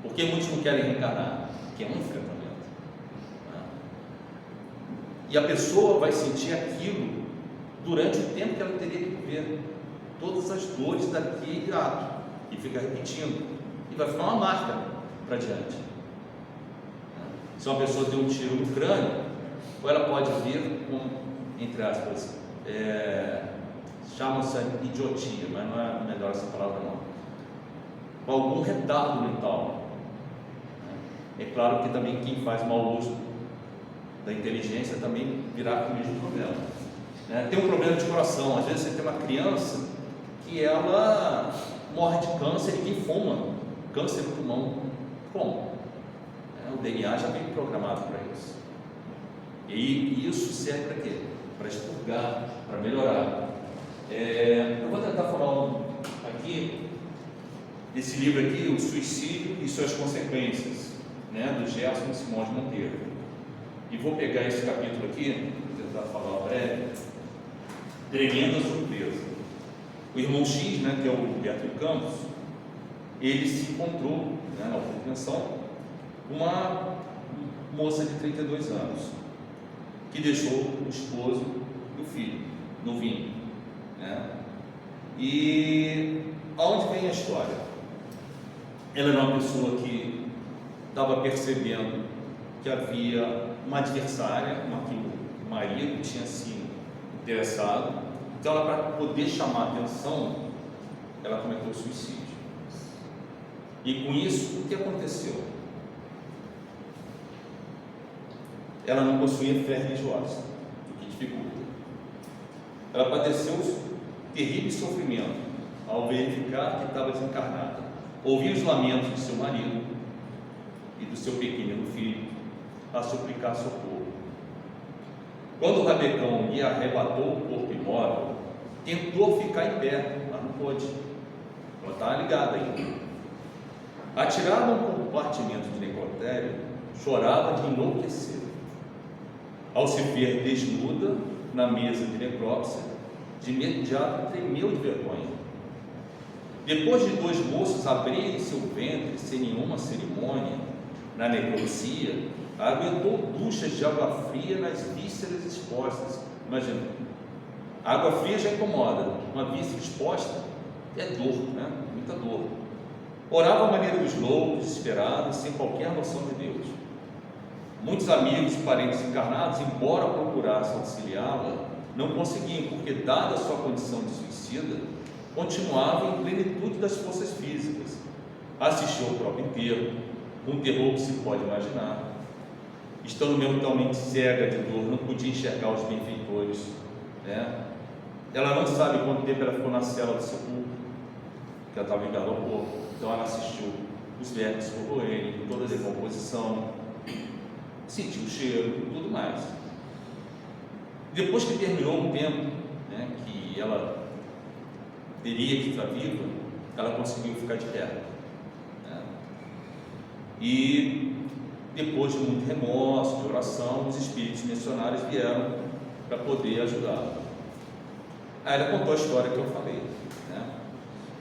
Por que muitos não querem reencarnar? Porque é um enfrentamento. E a pessoa vai sentir aquilo durante o tempo que ela teria que viver, todas as dores daquele ato, e fica repetindo, e vai ficar uma marca para diante. Se uma pessoa deu um tiro no crânio, ou ela pode vir com, entre aspas, chama-se idiotia, mas não é melhor essa palavra não, com algum retardo mental. É claro que também quem faz mau uso da inteligência também virá com o mesmo problema. Tem um problema de coração. Às vezes você tem uma criança que ela morre de câncer e quem fuma, câncer no pulmão. Como? O DNA já vem programado para isso. E isso serve para quê? Para expurgar, para melhorar. Eu vou tentar falar aqui desse livro aqui, O Suicídio e Suas Consequências, do Gerson Simões Monteiro. E vou pegar esse capítulo aqui, vou tentar falar breve. Tremenda surpresa. O irmão X, que é o Roberto de Campos, ele se encontrou, na outra dimensão, com uma moça de 32 anos, que deixou o esposo e o filho, novinho. E aonde vem a história? Ela era uma pessoa que estava percebendo que havia uma adversária, que o marido tinha se interessado. Então, para poder chamar a atenção, ela cometeu suicídio. E com isso, o que aconteceu? Ela não possuía fé religiosa, o que dificulta. Ela padeceu terrível sofrimento ao verificar que estava desencarnada. Ouviu os lamentos de seu marido e do seu pequeno filho a suplicar socorro. Quando o rabecão lhe arrebatou o corpo imóvel, tentou ficar em pé, mas não pôde. Ela estava ligada ainda. Atirada a um compartimento de necrotério, chorava de enlouquecer. Ao se ver desnuda na mesa de necrópsia, de imediato tremeu de vergonha. Depois de 2 moços abrirem seu ventre sem nenhuma cerimônia, na necropsia, aguentou duchas de água fria nas vísceras expostas. Imagina, a água fria já incomoda, uma víscera exposta é dor, muita dor. Orava à maneira dos loucos, desesperados, sem qualquer noção de Deus. Muitos amigos e parentes encarnados, embora procurassem auxiliá-la, não conseguiam, porque, dada a sua condição de suicida, continuava em plenitude das forças físicas. Assistiu ao próprio enterro, um terror que se pode imaginar. Estando mentalmente cega de dor, não podia enxergar os benfeitores. Ela não sabe quanto tempo ela ficou na cela do sepulcro, que ela estava ligada ao corpo. Então ela assistiu os vermes corroerem, toda a decomposição, sentiu o cheiro e tudo mais. Depois que terminou um tempo, que ela teria que estar viva, ela conseguiu ficar de pé. E depois de muito remorso, de oração, os espíritos missionários vieram para poder ajudá-la. Aí ela contou a história que eu falei.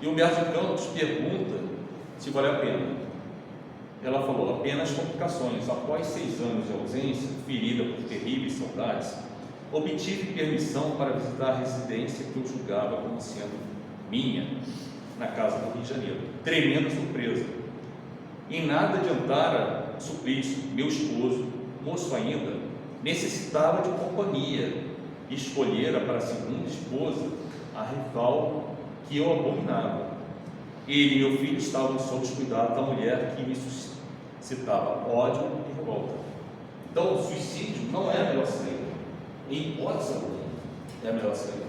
E o Humberto de Campos pergunta se vale a pena. Ela falou, apenas complicações. Após 6 anos de ausência, ferida por terríveis saudades, obtive permissão para visitar a residência que eu julgava como sendo minha, na casa do Rio de Janeiro. Tremenda surpresa. Em nada adiantara suplício. Meu esposo, moço ainda, necessitava de companhia e escolhera para a segunda esposa a rival que eu abominava. Ele e meu filho estavam sob os cuidados da mulher que me suscitava ódio e revolta. Então, o suicídio não é a melhor saída. Em hipótese alguma, é a melhor saída.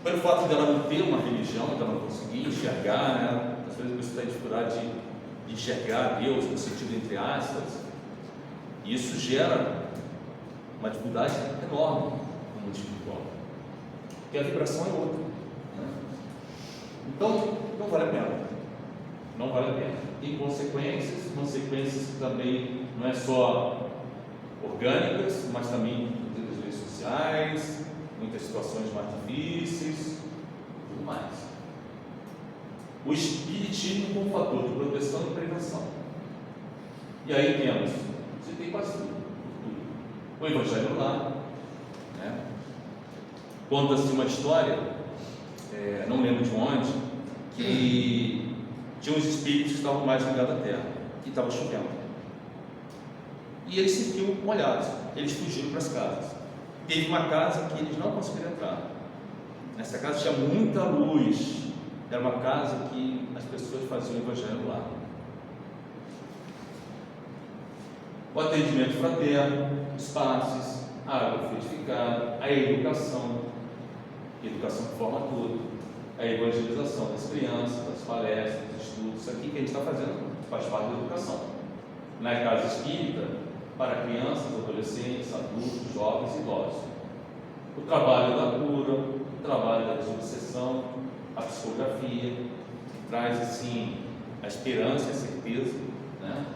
Pelo fato dela não ter uma religião, dela não conseguir enxergar, às vezes você tem dificuldade de enxergar Deus no sentido entre aspas, isso gera uma dificuldade enorme no mundo espiritual, porque a vibração é outra, né? Então, não vale a pena. Não vale a pena. Tem consequências que também não é só orgânicas, mas também muitas leis sociais, muitas situações mais difíceis, tudo mais. O espiritismo como fator de proteção e prevenção. E aí temos, você tem quase tudo. O Evangelho lá, né? Conta-se uma história, não lembro de onde, que tinha uns espíritos que estavam mais ligados à terra, que estava chovendo. E eles se sentiam molhados, eles fugiram para as casas. Teve uma casa que eles não conseguiram entrar. Nessa casa tinha muita luz, era uma casa que as pessoas faziam o Evangelho lá. O atendimento fraterno, os passes, a água frutificada, a educação que forma tudo, a evangelização das crianças, das palestras, dos estudos, isso aqui que a gente está fazendo faz parte da educação. Na casa espírita, para crianças, adolescentes, adultos, jovens e idosos. O trabalho da cura, o trabalho da desobsessão, a psicografia, que traz assim a esperança e a certeza, né?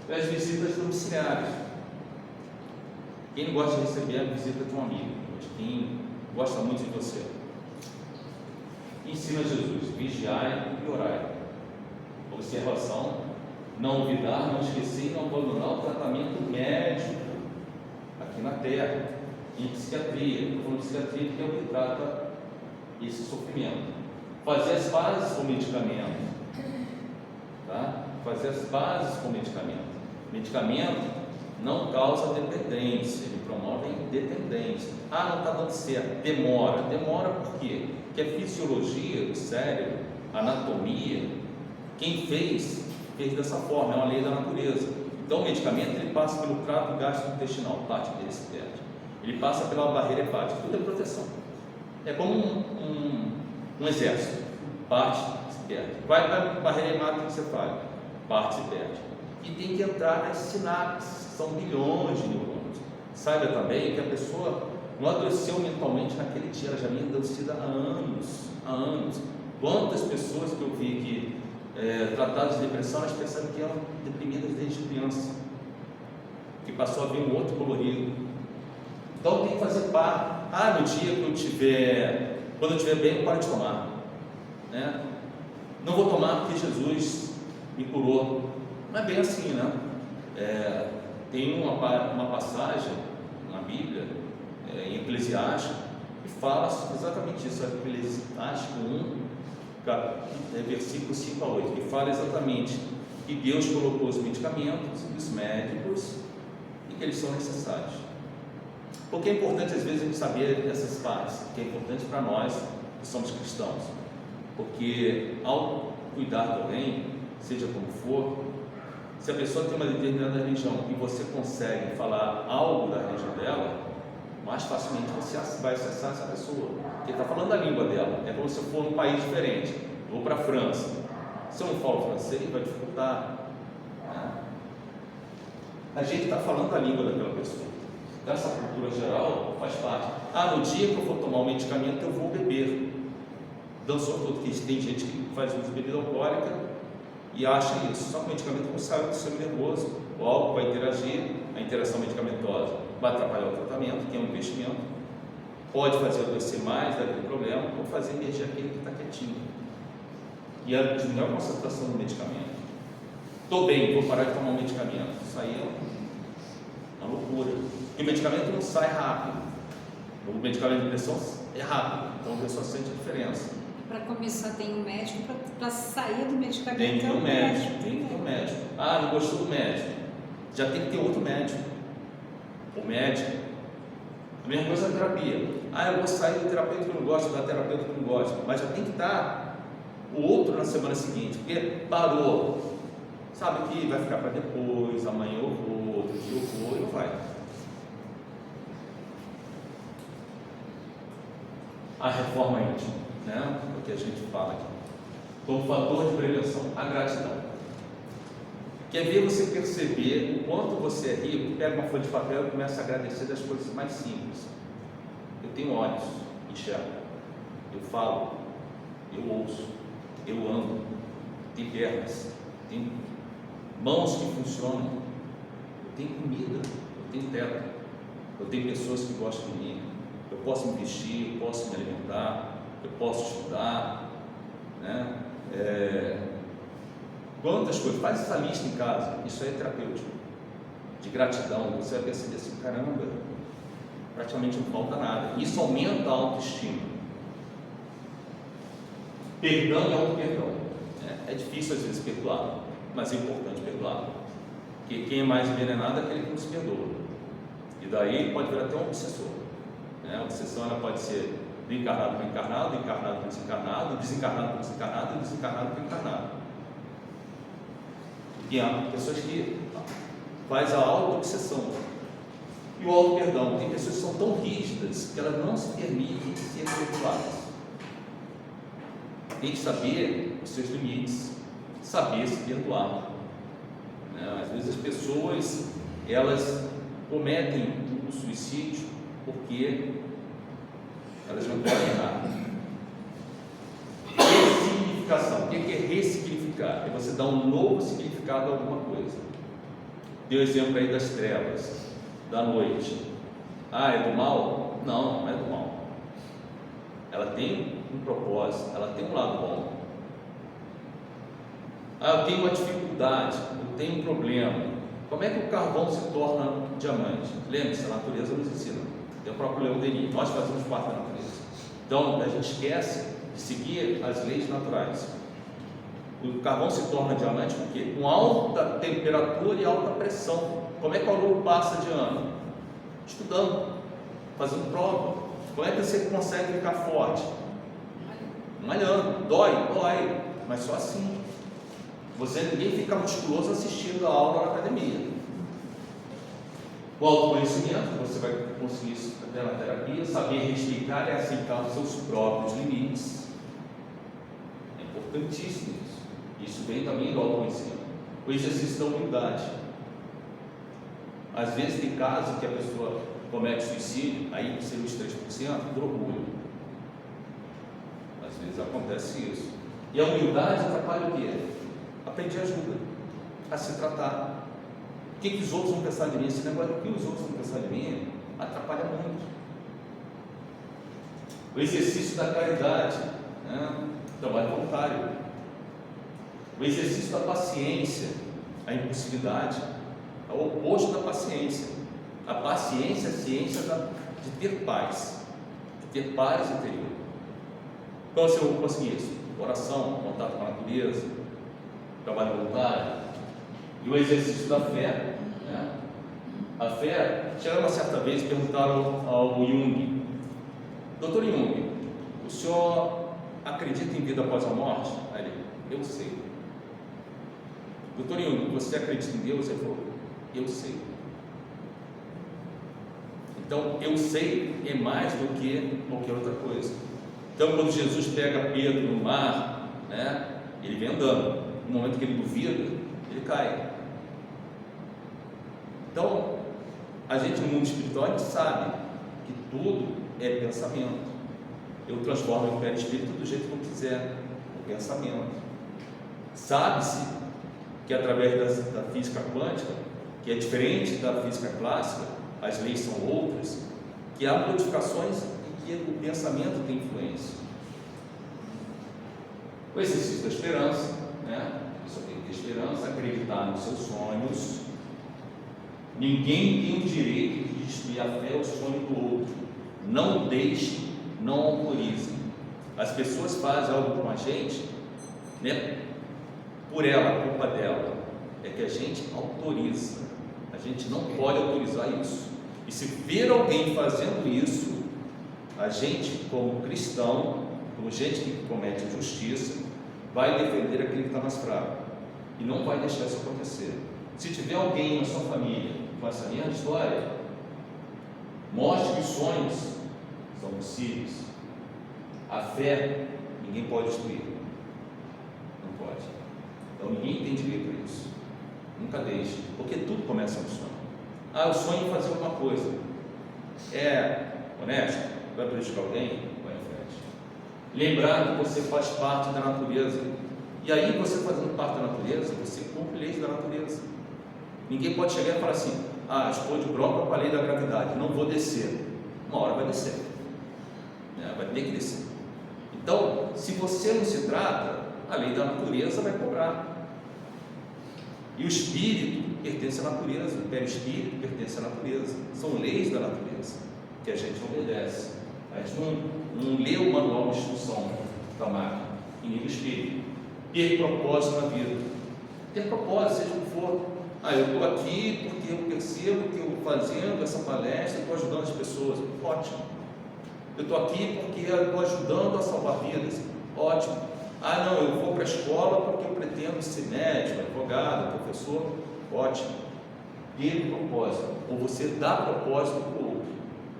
E as visitas domiciliares. Quem não gosta de receber a visita de um amigo, de quem gosta muito de você? Ensina Jesus: vigiai e orai. Observação: não olvidar, não esquecer e não abandonar o tratamento médico aqui na Terra, em psiquiatria. Estou falando de psiquiatria porque é o que trata esse sofrimento. Fazer as pazes com o medicamento, tá? Fazer as pazes com o medicamento. Medicamento não causa dependência, ele promove a independência. Não está dando certo, demora por quê? Porque a fisiologia do cérebro, a anatomia, quem fez dessa forma, é uma lei da natureza. Então o medicamento ele passa pelo trato gastrointestinal, parte dele se perde. Ele passa pela barreira hepática, tudo é proteção. É como um exército, parte se perde. Vai para a barreira hematoencefálica, parte se perde. E tem que entrar nas sinapses, são bilhões de neurônios. Saiba também que a pessoa não adoeceu mentalmente naquele dia, ela já vinha adoecida há anos. Quantas pessoas que eu vi que tratadas de depressão, elas percebem que eram deprimidas desde criança, que passou a vir um outro colorido. Então tem que fazer parte. No dia que quando eu estiver bem, eu paro de tomar, né? Não vou tomar porque Jesus me curou. Não é bem assim, né? Tem uma passagem na Bíblia, em Eclesiastes, que fala exatamente isso, Eclesiastes 1, versículo 5 a 8, que fala exatamente que Deus colocou os medicamentos e os médicos e que eles são necessários. Porque é importante às vezes a gente saber essas partes, que é importante para nós que somos cristãos, porque ao cuidar de alguém, seja como for, se a pessoa tem uma determinada religião e você consegue falar algo da religião dela, mais facilmente você vai acessar essa pessoa, porque está falando a língua dela. É como se eu for num país diferente, vou para a França, se eu não falo francês vai dificultar, né? A gente está falando a língua daquela pessoa. Dessa cultura geral faz parte. No dia que eu for tomar um medicamento eu vou beber. Dançou todo, que tem gente que faz uso de bebida alcoólica e acha isso. Só que o medicamento não sai do sistema nervoso, o álcool vai interagir, a interação medicamentosa vai atrapalhar o tratamento, que é um investimento, pode fazer adoecer mais daquele problema, ou fazer emergir aquele que está quietinho. E diminuir a concentração do medicamento. Estou bem, vou parar de tomar um medicamento. Isso aí é uma loucura. E o medicamento não sai rápido. O medicamento de pressão é rápido, então a pessoa sente a diferença. Para começar tem um médico, para sair do medicamento tem que ter um médico. Não gostou do médico, já tem que ter outro médico. O médico, a mesma coisa na terapia. Eu vou sair do terapeuta que eu não gosto, da terapeuta que eu não gosto, mas já tem que estar o outro na semana seguinte, porque parou, sabe que vai ficar para depois, amanhã eu vou, outro dia eu vou, e não vai. A reforma íntima, né? O que a gente fala aqui, como fator de prevenção, a gratidão. Quer ver você perceber o quanto você é rico? Pega uma folha de papel e começa a agradecer das coisas mais simples. Eu tenho olhos, enxergo, eu falo, eu ouço, eu ando, tenho pernas, tenho mãos que funcionam, eu tenho comida, eu tenho teto, eu tenho pessoas que gostam de mim, eu posso me vestir, eu posso me alimentar, eu posso estudar, né? Quantas coisas, faz essa lista em casa, isso aí é terapêutico, de gratidão, você vai perceber assim, caramba, praticamente não falta nada, isso aumenta a autoestima. Perdão e auto-perdão, é difícil às vezes perdoar, mas é importante perdoar, porque quem é mais envenenado é aquele que não se perdoa, e daí pode virar até um obsessor, né? A obsessão ela pode ser do encarnado para o encarnado, do encarnado para o desencarnado, do desencarnado para o desencarnado e do desencarnado para o encarnado. E há pessoas que faz a auto-obsessão e o auto-perdão. Tem pessoas que são tão rígidas que elas não se permitem ser perdoadas. Tem que saber os seus limites, saber se perdoar, né? Às vezes as pessoas elas cometem o suicídio porque elas não podem errar. Ressignificação. O que é ressignificar? É você dar um novo significado a alguma coisa. Deu o exemplo aí das trevas, da noite. É do mal? Não, não é do mal. Ela tem um propósito, ela tem um lado bom. Eu tenho uma dificuldade, eu tenho um problema. Como é que o carvão se torna diamante? Lembre-se, a natureza nos ensina. Tem o próprio Leão Denis, nós fazemos parte da natureza. Então, a gente esquece de seguir as leis naturais. O carvão se torna diamante por quê? Com alta temperatura e alta pressão. Como é que o aluno passa de ano? Estudando, fazendo prova. Como é que você consegue ficar forte? Malhando. Dói, mas só assim. Ninguém fica musculoso assistindo a aula na academia. O autoconhecimento, você vai conseguir isso na terapia, saber respeitar e aceitar os seus próprios limites. É importantíssimo isso. Isso vem também do autoconhecimento. O exercício da humildade. Às vezes tem casos que a pessoa comete suicídio, aí seria os 3% por orgulho. Às vezes acontece isso. E a humildade atrapalha o quê? A pedir ajuda, a se tratar. O que os outros vão pensar de mim? Esse negócio do que os outros vão pensar de mim atrapalha muito. O exercício da caridade, né? Trabalho voluntário. O exercício da paciência, a impulsividade, é o oposto da paciência. A paciência é a ciência de ter paz interior. Então, se eu conseguir isso, oração, contato com a natureza, trabalho voluntário, e o exercício da fé, né? A fé, chegaram uma certa vez e perguntaram ao Jung: Doutor Jung, o senhor acredita em vida após a morte? Aí ele: eu sei. Doutor Jung, você acredita em Deus? Ele falou: eu sei. Então, eu sei é mais do que qualquer outra coisa. Então, quando Jesus pega Pedro no mar, né, ele vem andando. No momento que ele duvida, ele cai. Então, a gente no mundo espiritual, a gente sabe que tudo é pensamento. Eu transformo o perispírito do jeito que eu quiser, o pensamento. Sabe-se que através da física quântica, que é diferente da física clássica, as leis são outras, que há modificações e que o pensamento tem influência. O exercício da esperança, né? Você tem que ter esperança, acreditar nos seus sonhos. Ninguém tem o direito de destruir a fé ou o sonho do outro. Não deixe, não autorize. As pessoas fazem algo com a gente, né? Por ela, a culpa dela é que a gente autoriza. A gente não pode autorizar isso. E se ver alguém fazendo isso, a gente, como cristão, como gente que comete injustiça, vai defender aquele que está mais fraco e não vai deixar isso acontecer. Se tiver alguém na sua família com essa mesma história, mostre que os sonhos são possíveis. A fé ninguém pode destruir, não pode. Então ninguém tem direito a isso. Nunca deixe, porque tudo começa no sonho. Eu sonho em fazer alguma coisa. É honesto? Vai prejudicar alguém? Vai em frente. Lembrar que você faz parte da natureza. E aí, você fazendo parte da natureza, você cumpre leis da natureza. Ninguém pode chegar e falar assim: estou de bronca com a lei da gravidade, não vou descer. Uma hora vai descer, vai ter que descer. Então, se você não se trata, a lei da natureza vai cobrar. E o espírito pertence à natureza, o perispírito pertence à natureza. São leis da natureza que a gente obedece. A gente não lê o manual de instrução da máquina em nível espírito. Ter propósito na vida. Ter propósito, seja o que for. Eu estou aqui porque eu percebo que eu fazendo essa palestra estou ajudando as pessoas. Ótimo. Eu estou aqui porque eu estou ajudando a salvar vidas. Ótimo. Não, eu vou para a escola porque eu pretendo ser médico, advogado, professor. Ótimo. Ter propósito. Ou você dá propósito para o outro.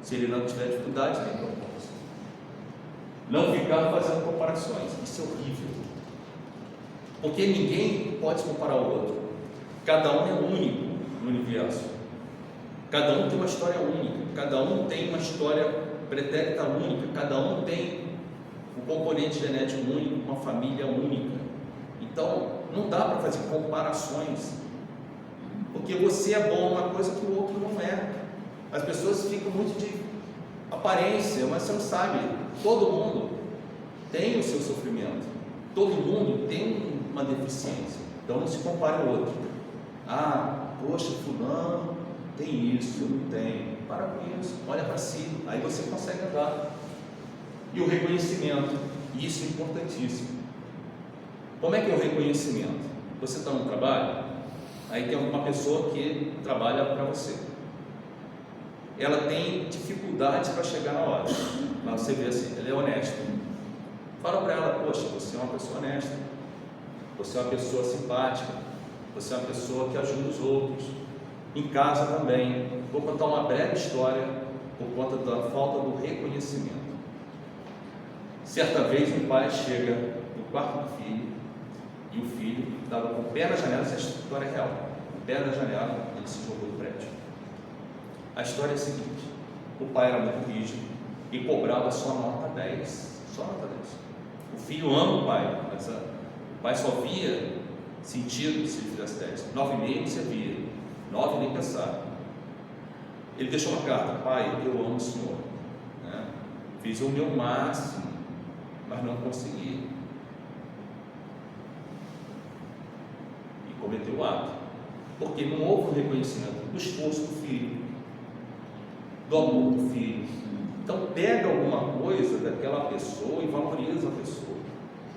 Se ele não tiver dificuldade, tem propósito. Não ficar fazendo comparações. Isso é horrível. Porque ninguém pode se comparar ao outro. Cada um é único no universo. Cada um tem uma história única. Cada um tem uma história pretérita única. Cada um tem um componente genético único, uma família única. Então, não dá para fazer comparações. Porque você é bom numa coisa que o outro não é. As pessoas ficam muito de aparência, mas você não sabe. Todo mundo tem o seu sofrimento. Todo mundo tem uma deficiência. Então, não se compare ao outro. Poxa, fulano tem isso, eu não tenho. Para com isso, olha para si, aí você consegue andar. E o reconhecimento, isso é importantíssimo. Como é que é o reconhecimento? Você está no trabalho, aí tem uma pessoa que trabalha para você. Ela tem dificuldades para chegar na hora, mas você vê assim, ela é honesta. Fala para ela: poxa, você é uma pessoa honesta, você é uma pessoa simpática, você é uma pessoa que ajuda os outros. Em casa também. Vou contar uma breve história por conta da falta do reconhecimento. Certa vez um pai chega no quarto do filho e o filho estava com o pé na janela. Essa história é real. O pé na janela, ele se jogou do prédio. A história é a seguinte: o pai era muito rígido e cobrava só nota 10. Só nota 10. O filho ama o pai, mas o pai só via sentido se ele fizesse 10. 9,5 não servia, 9 nem pensar. Ele deixou uma carta: pai, eu amo o senhor, fiz o meu máximo, mas não consegui. E cometeu o ato, porque não houve um reconhecimento do esforço do filho, do amor do filho. Então pega alguma coisa daquela pessoa e valoriza a pessoa,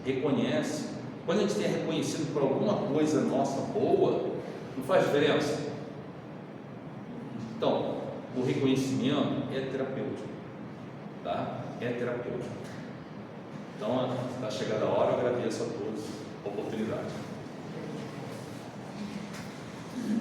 reconhece. Quando a gente é reconhecido por alguma coisa nossa boa, não faz diferença. Então, o reconhecimento é terapêutico, tá? É terapêutico. Então, está chegada a hora, eu agradeço a todos a oportunidade.